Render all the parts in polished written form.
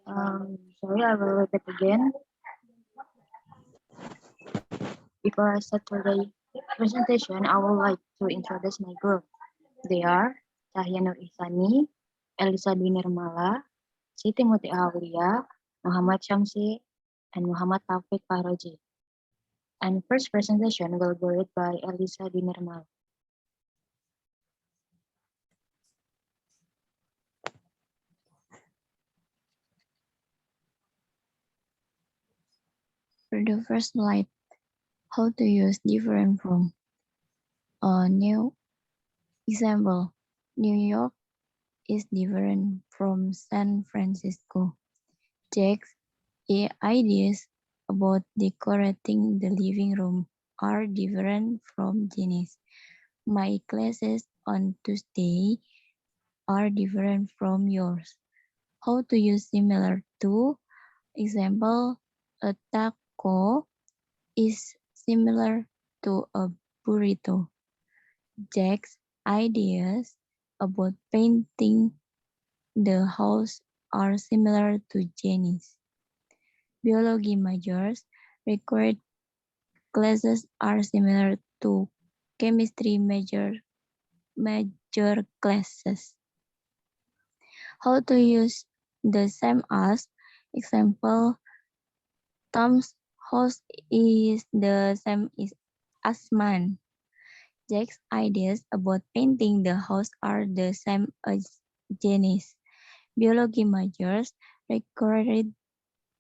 Sorry, I will repeat again. Before I start today's presentation, I would like to introduce my group. They are Cahya Nur Ihsani, Elisa Dinirmala, Siti Muti Aulia, Muhammad Syamsi, and Muhammad Taufik Fahroji. And first presentation will be read by Elisa Dinirmala. For the first slide, how to use different from. A new example, New York is different from San Francisco. Jack's ideas about decorating the living room are different from Jenny's. My classes on Tuesday are different from yours. How to use similar to. Example, a taco is similar to a burrito. Jack's ideas about painting the house are similar to Jenny's. Biology majors required classes are similar to chemistry major classes. How to use the same as. Example, Tom's house is the same as mine. Jack's ideas about painting the house are the same as Jenny's. Biology majors recorded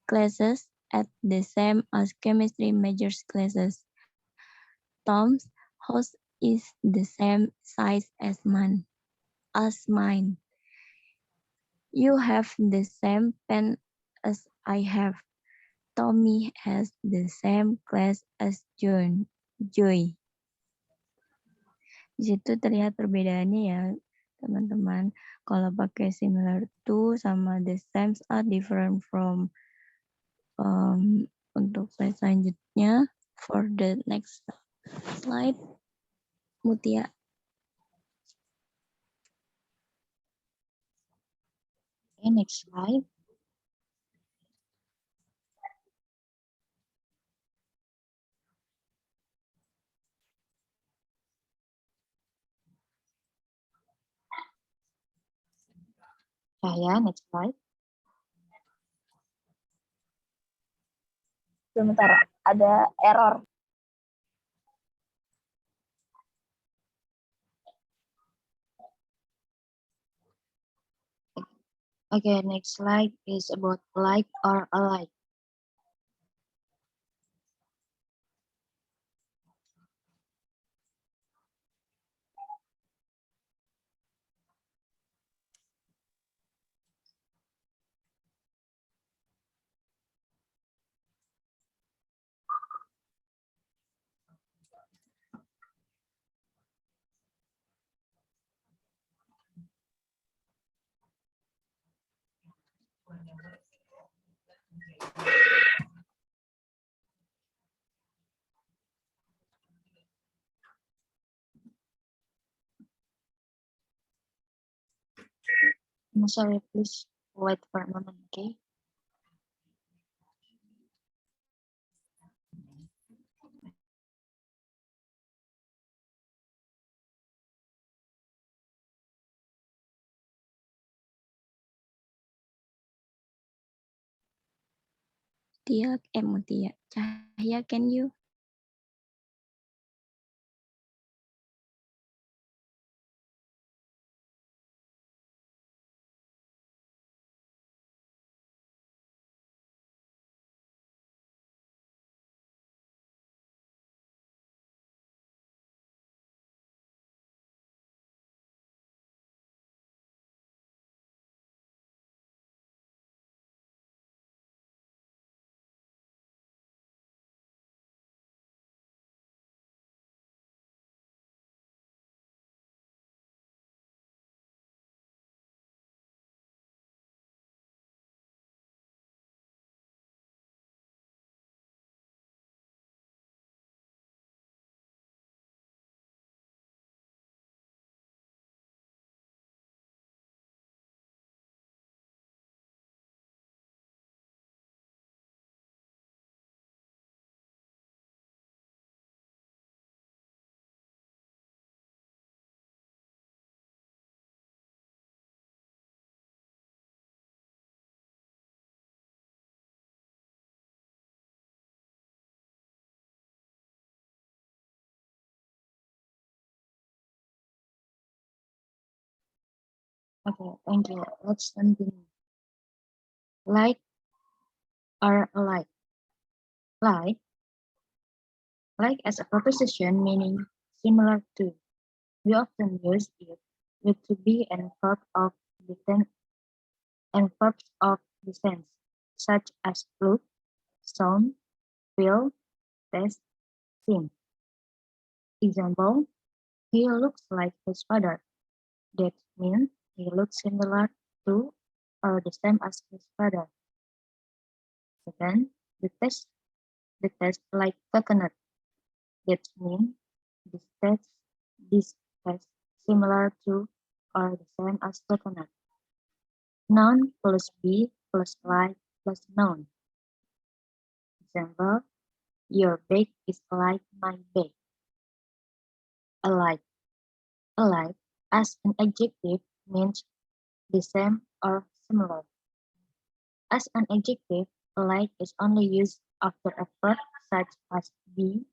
classes at the same as chemistry majors classes. Tom's house is the same size as mine. You have the same pen as I have. Tommy has the same class as Joy. Di situ terlihat perbedaannya ya, teman-teman. Kalau pakai similar to sama the same are different from. Untuk slide selanjutnya, for the next slide, Mutia. Okay, next slide. Cahya, next slide. Sebentar, ada error. Okay, next slide is about like or alike. I'm sorry, please wait for a moment, okay? Mutia. Cahya, can you? Okay, thank you. Let's continue. Like or alike. Like, like as a preposition meaning similar to. We often use it with to be and verb of the tense and verbs of the sense, such as look, sound, feel, taste, seem. Example, he looks like his father. That means he looks similar to or the same as his father. Second, the taste like coconut. That means this taste, this taste similar to or the same as coconut. Noun plus be plus like plus noun. Example, your bake is like my bake. Alike. Alike as an adjective means the same or similar. As an adjective, alike is only used after a verb such as be,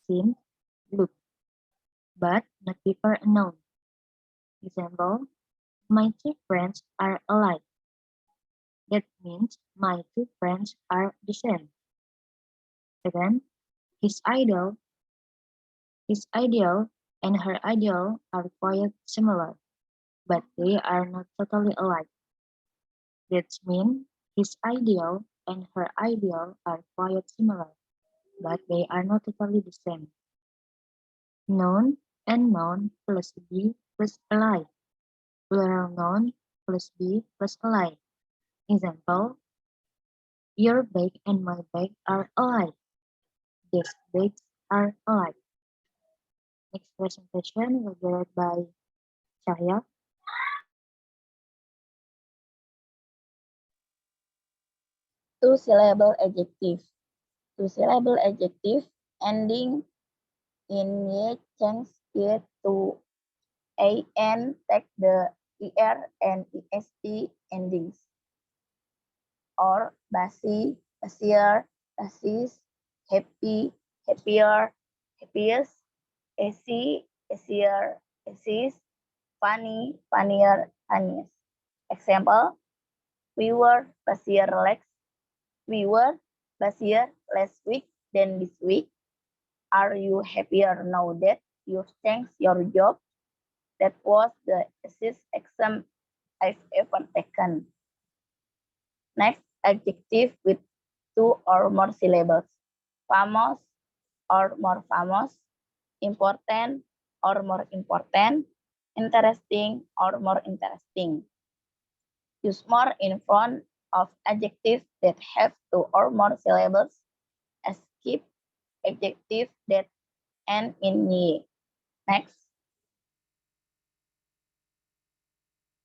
seem, look, but not before a noun. Example, my two friends are alike. That means my two friends are the same. Second, his idol, his ideal and her ideal are quite similar, but they are not totally alike. That means his ideal and her ideal are quite similar, but they are not totally the same. Noun and noun plus be plus alike. Plural noun plus be plus alike. Example, your bag and my bag are alike. These bags are alike. Next presentation will be read by Cahya. Two-syllable adjective. Two-syllable adjective ending in y change it to an take the er and est endings. Or basi, basier, basis, happy, happier, happiest, easy, easier, easiest, funny, funnier, funniest. Example, we were busier last week than this week. Are you happier now that you've changed your job? That was the easiest exam I've ever taken. Next, adjective with two or more syllables. Famous or more famous, important or more important, interesting or more interesting. Use more in front of adjectives that have two or more syllables. Skip adjectives that end in y. Next,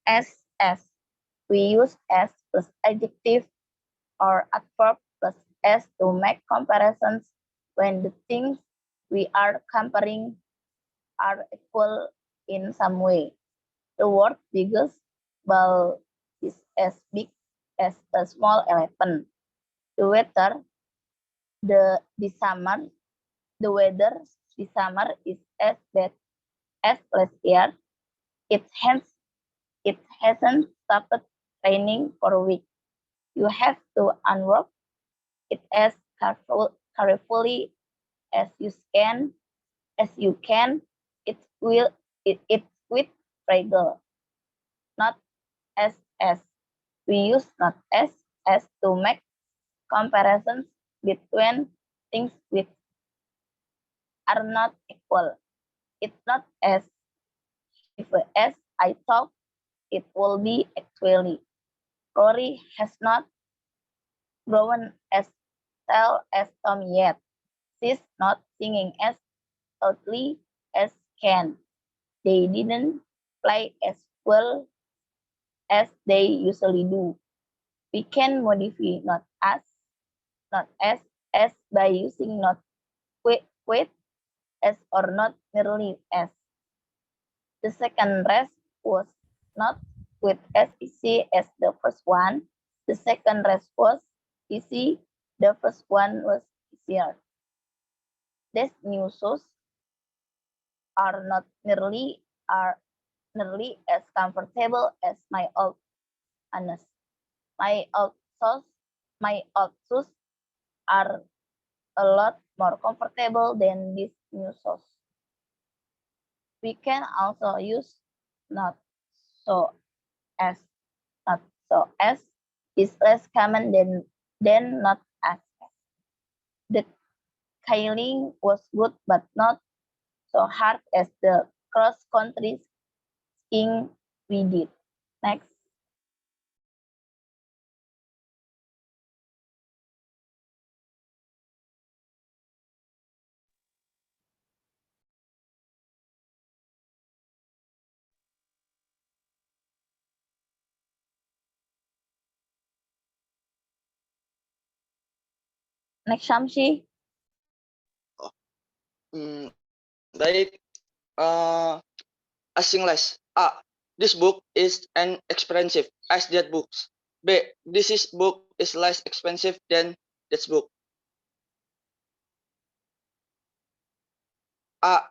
as. We use as plus adjective or adverb plus s to make comparisons when the things we are comparing are equal in some way. The word biggest ball is as big as a small elephant. The weather, the weather this summer is as bad as last year. It has it hasn't stopped raining for a week. You have to unwrap it as carefully as you can. It's with fragile, not as. We use not as to make comparisons between things which are not equal. It's not as if as I thought it will be actually. Rory has not grown as tall as Tom yet. She's not singing as loudly as Ken. They didn't play as well as they usually do. We can modify not as by using not quite as or not nearly as. The second rest was not quite as easy as the first one. The second rest was easy. The first one was easier. These new shoes are not nearly are nearly as comfortable as my old harness. My old shoes, my old shoes are a lot more comfortable than these new shoes. We can also use not so as. Not so as is less common than not as. The Kailing was good but not so hard as the cross-country skiing we did. Next. Next, Shamsi. Baik, asing less. A. This book is an expensive as that books. B. This is book is less expensive than that book. A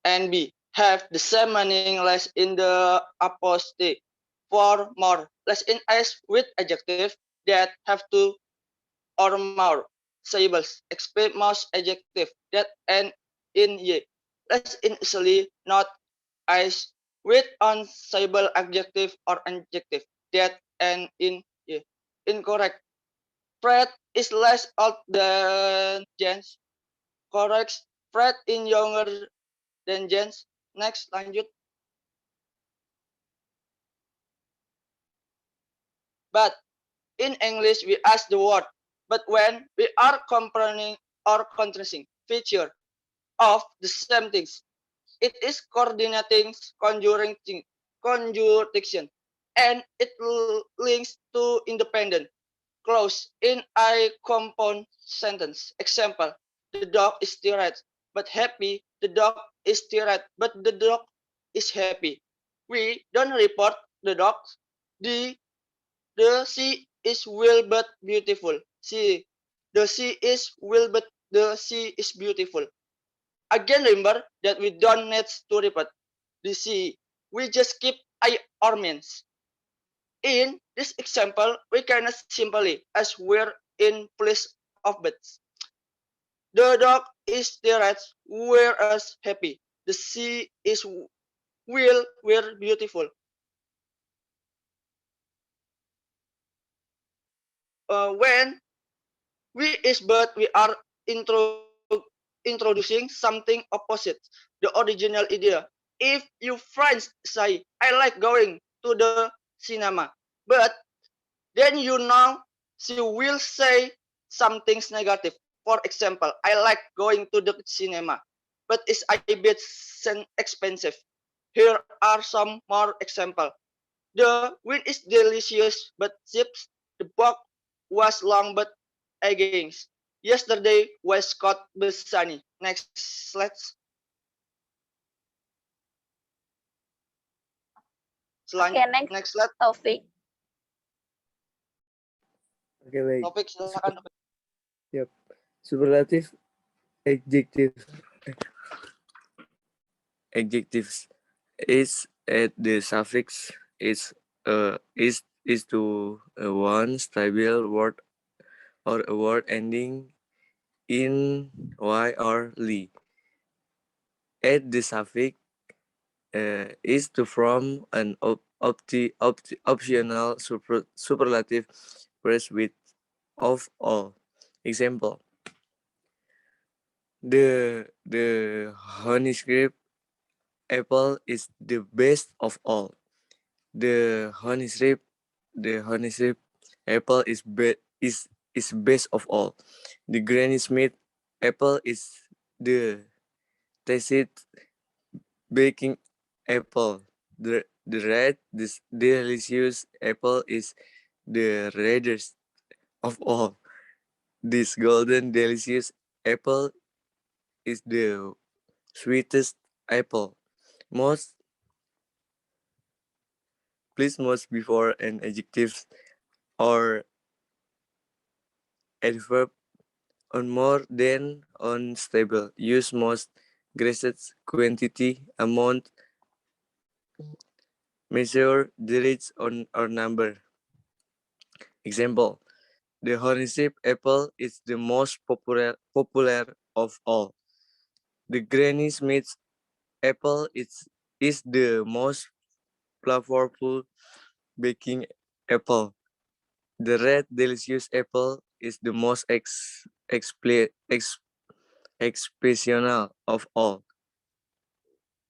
and B have the same meaning less in the apostrophe. For more, less in s with adjective that have two or more syllables. Expect most adjective that end in y. Less in easily not as with unstable adjective or adjective that end in y. Incorrect. Fred is less old than James. Correct. Fred is younger than James. Next, lanjut. But in English, we ask the word. But when we are comparing or contrasting feature of the same things, it is coordinating conjunction, and it links to independent clause in a compound sentence. Example: the dog is tired but happy. The dog is tired but the dog is happy. We don't report the dog. The the sea is wild but beautiful. See, the sea is wild but the sea is beautiful. Again, remember that we don't need to repeat the sea. We just keep our means. In this example, we can simply as we're in place of birds. The dog is tired, whereas happy. The sea is will we're beautiful. When we is bird, we are introducing something opposite the original idea. If you friends say, I like going to the cinema, but then you know she will say some things negative. For example, I like going to the cinema, but it's a bit expensive. Here are some more example. The wind is delicious but cheap. The walk was long but against. Yesterday was cold but sunny. Next slide. Okay, next, Next slide. Taufik. Oke, baik. Topik silakan. Yep. Superlative adjectives. Adjectives is at the suffix is to one stable word or a word ending in y or ly. Add the suffix is to form an optional superlative phrase with of all. Example: the honey-script apple is the best of all. The honey-script apple is best of all. The Granny Smith apple is the tasted baking apple. The red this delicious apple is the reddest of all. This golden delicious apple is the sweetest apple. Most Please most before an adjective or adverb on more than on stable. Use most, graces, quantity, amount, measure digits on or number. Example: the honey-shaped apple is the most popular of all. The Granny Smith's apple is the most flavorful baking apple. The red delicious apple is the most exceptional of all.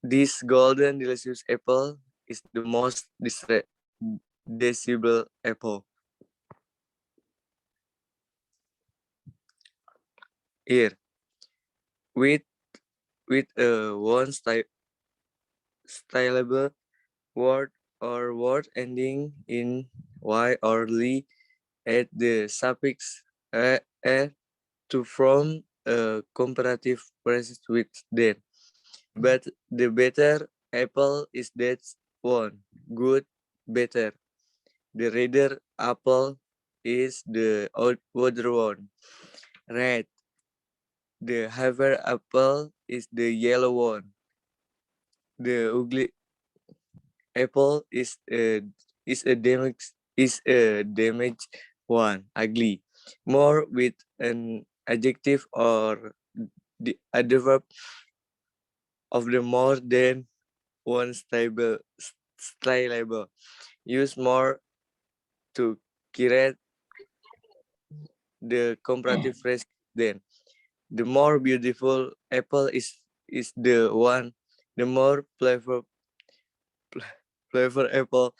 This golden delicious apple is the most desirable apple. Here, with one stylable word or word ending in y or li, add the suffix a to form a comparative phrase with them. But the better apple is that one. Good, better. The redder apple is the other one. Red. The heavier apple is the yellow one. The ugly apple is a damaged one. Ugly. More with an adjective or the adverb of the more than one stylable. Use more to create the comparative phrase then. The more beautiful apple is the one, the more flavor apple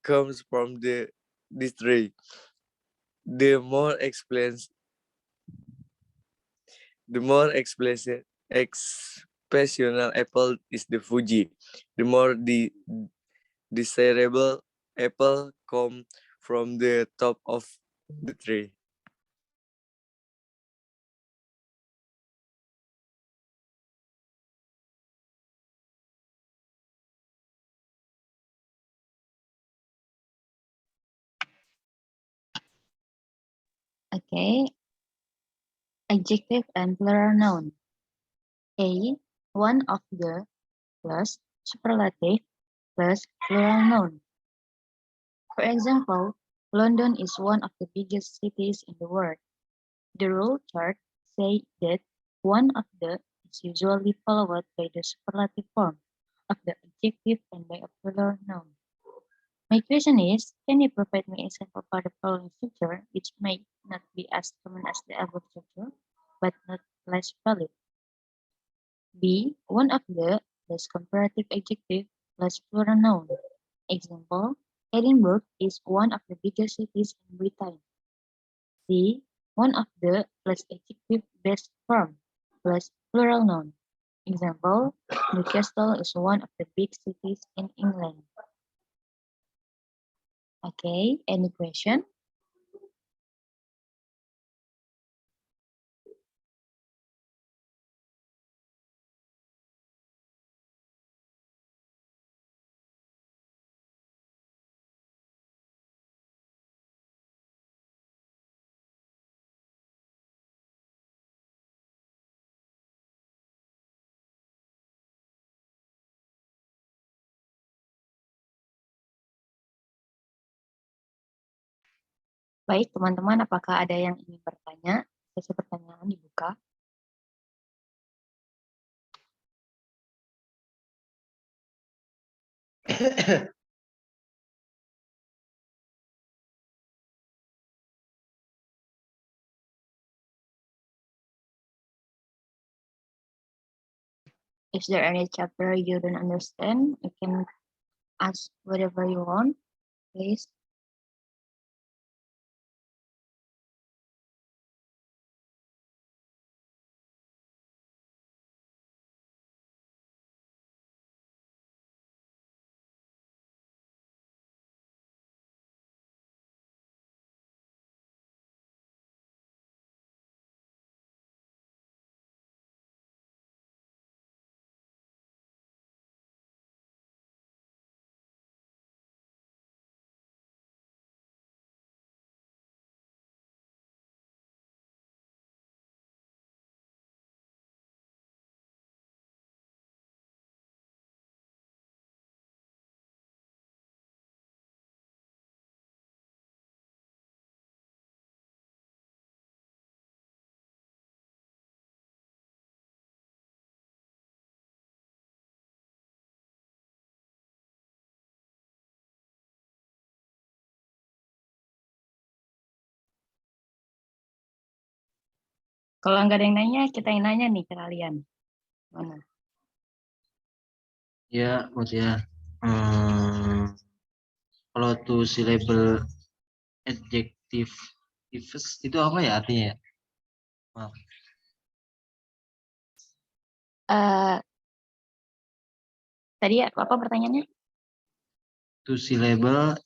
comes from this tree. The more expressional apple is the Fuji. The more desirable apple come from the top of the tree. Okay, adjective and plural noun. A, one of the plus superlative plus plural noun. For example, London is one of the biggest cities in the world. The rule chart says that one of the is usually followed by the superlative form of the adjective and by a plural noun. My question is, can you provide me example for the following structure, which may not be as common as the above structure, but not less valid? B. One of the plus comparative adjective plus plural noun. Example, Edinburgh is one of the biggest cities in Britain. C. One of the plus adjective best form plus plural noun. Example, Newcastle is one of the big cities in England. Okay, any question? Baik, teman-teman, apakah ada yang ingin bertanya? Sesi pertanyaan dibuka. Is there any chapter you don't understand? You can ask whatever you want, please. Kalau nggak ada yang nanya, kita yang nanya nih ke kalian. Mana? Ya, buat ya. Kalau two syllable adjective itu apa ya artinya ya? Maaf. Tadi apa pertanyaannya? Two syllable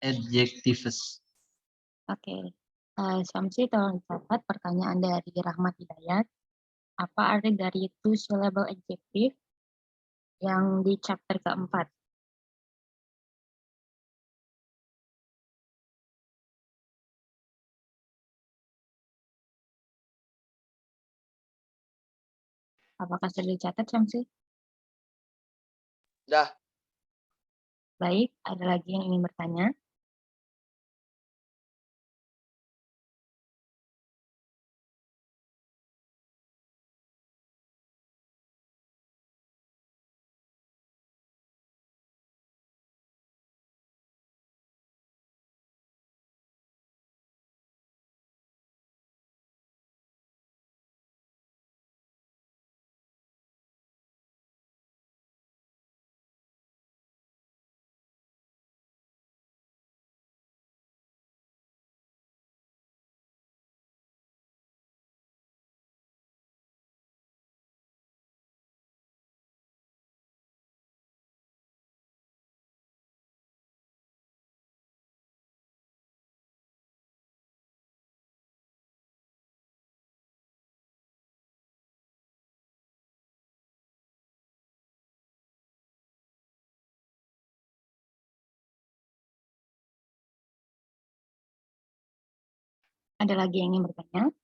adjectives. Oke. Samsi tolong catat pertanyaan dari Rahmat Hidayat. Apa arti dari two syllable adjective yang di chapter keempat? Apakah sudah dicatat, Samsi? Dah. Baik, ada lagi yang ingin bertanya? Ada lagi yang ingin bertanya?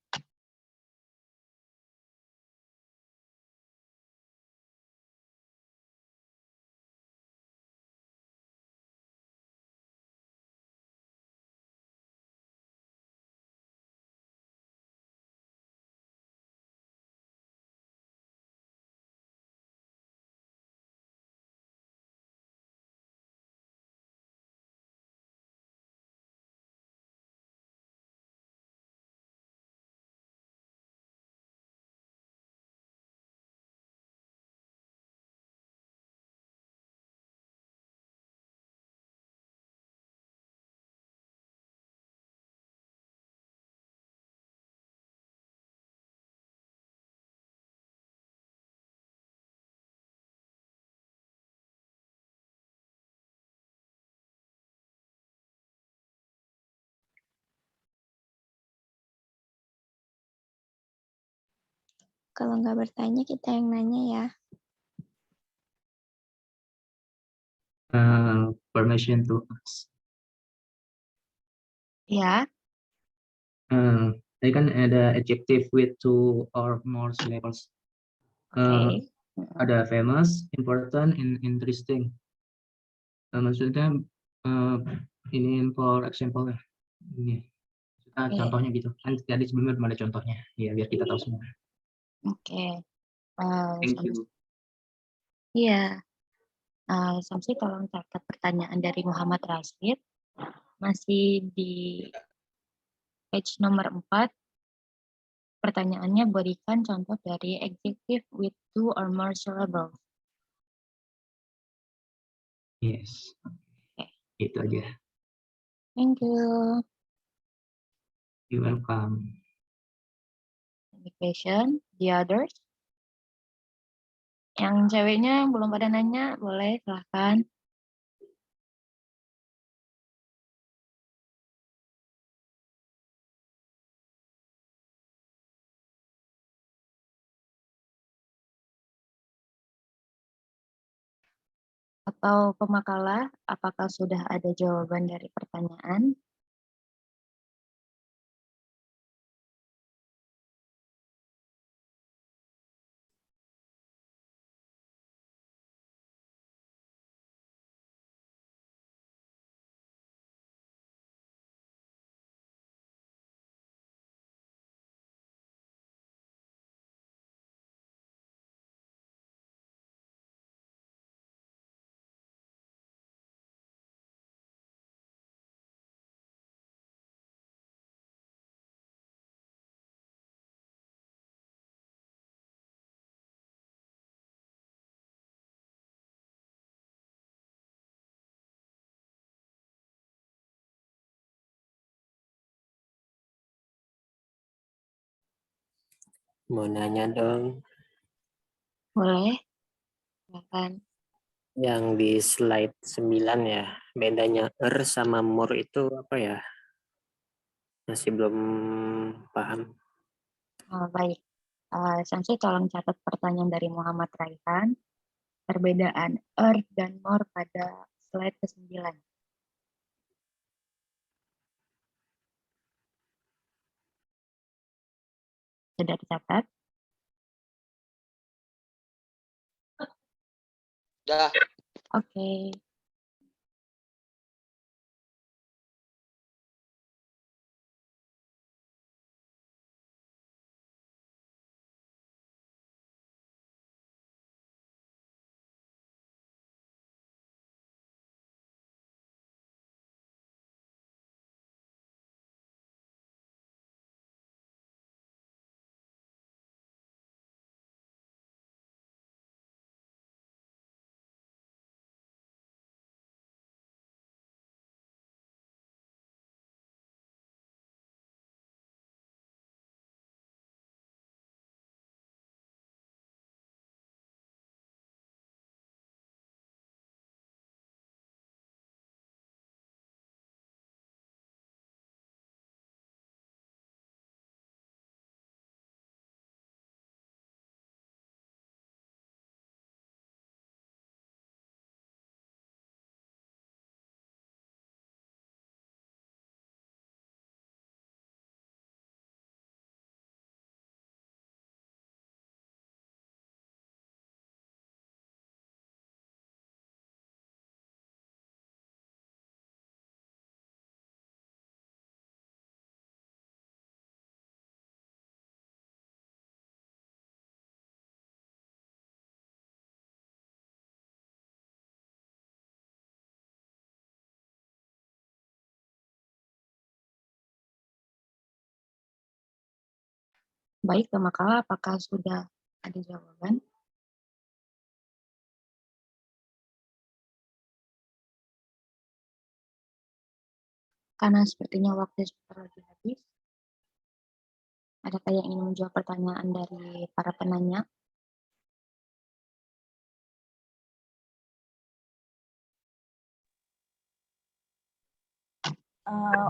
Kalau nggak bertanya, kita yang nanya ya. Permission to ask. Ya, Tadi kan ada adjective with two or more syllables. oke. Ada famous, important, and interesting. Maksudnya ini for example ya. Ini. Oke. Contohnya gitu. Kan tadi sebelumnya belum ada contohnya. Ya biar kita tahu semua. Oke. Thank you. Iya. Samsi tolong catat pertanyaan dari Muhammad Rashid. Masih di page nomor 4. Pertanyaannya berikan contoh dari adjective with two or more syllables. Yes. Oke. Itu aja. Thank you. You're welcome. Any question? The others? Yang ceweknya belum pada nanya, boleh silahkan. Atau pemakalah, apakah sudah ada jawaban dari pertanyaan? Mau nanya dong, Boleh? Silakan. yang di slide 9 ya, bedanya sama more itu apa ya? Masih belum paham. Baik. Sensei tolong catat pertanyaan dari Muhammad Raihan. Perbedaan dan more pada slide ke-9. Sudah dicatat? Dah. Oke. Baik, Kamakala, apakah sudah ada jawaban? Karena sepertinya waktu sudah lagi habis. Adakah yang ingin menjawab pertanyaan dari para penanya?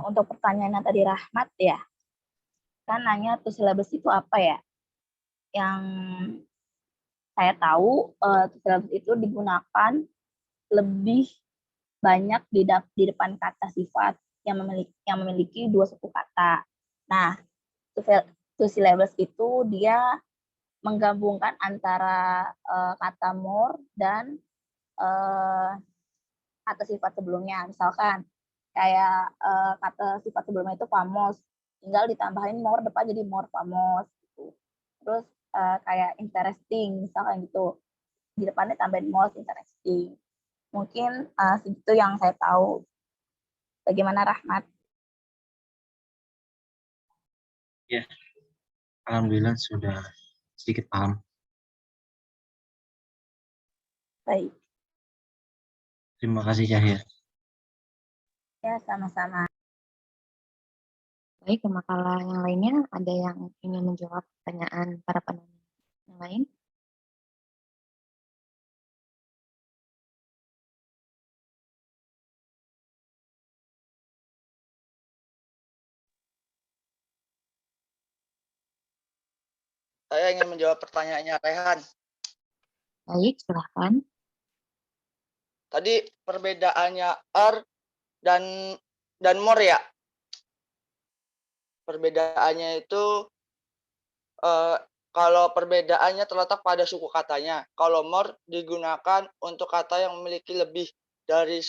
Untuk pertanyaannya tadi Rahmat ya, kan nanya to syllabus itu apa ya? Yang saya tahu to syllabus itu digunakan lebih banyak di depan kata sifat yang memiliki dua suku kata. Nah, to syllabus itu dia menggabungkan antara kata more dan kata sifat sebelumnya. Misalkan kayak kata sifat sebelumnya itu famos, tinggal ditambahin more depan jadi more famos gitu. Terus kayak interesting misalkan gitu, di depannya tambahin most interesting. Mungkin segitu yang saya tahu. Bagaimana Rahmat? Ya, alhamdulillah sudah sedikit paham. Baik. Terima kasih Cahya. Ya, sama-sama. Baik, Kamakala yang lainnya ada yang ingin menjawab pertanyaan para penanya yang lain? Saya ingin menjawab pertanyaannya Rehan. Baik, silahkan. Tadi perbedaannya dan more ya. Perbedaannya itu kalau perbedaannya terletak pada suku katanya. Kalau more digunakan untuk kata yang memiliki lebih dari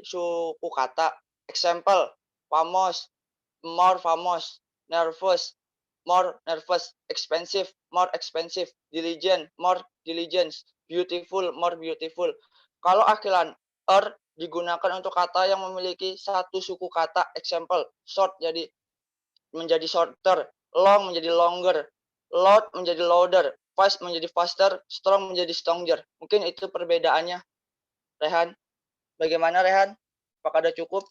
suku kata. Example, famous, more famous, nervous, more nervous, expensive, more expensive, diligent, more diligence, beautiful, more beautiful. Kalau akhiran digunakan untuk kata yang memiliki satu suku kata. Example, short menjadi shorter, long menjadi longer, loud menjadi louder, fast menjadi faster, strong menjadi stronger. Mungkin itu perbedaannya, Rehan. Bagaimana Rehan? Apakah sudah cukup?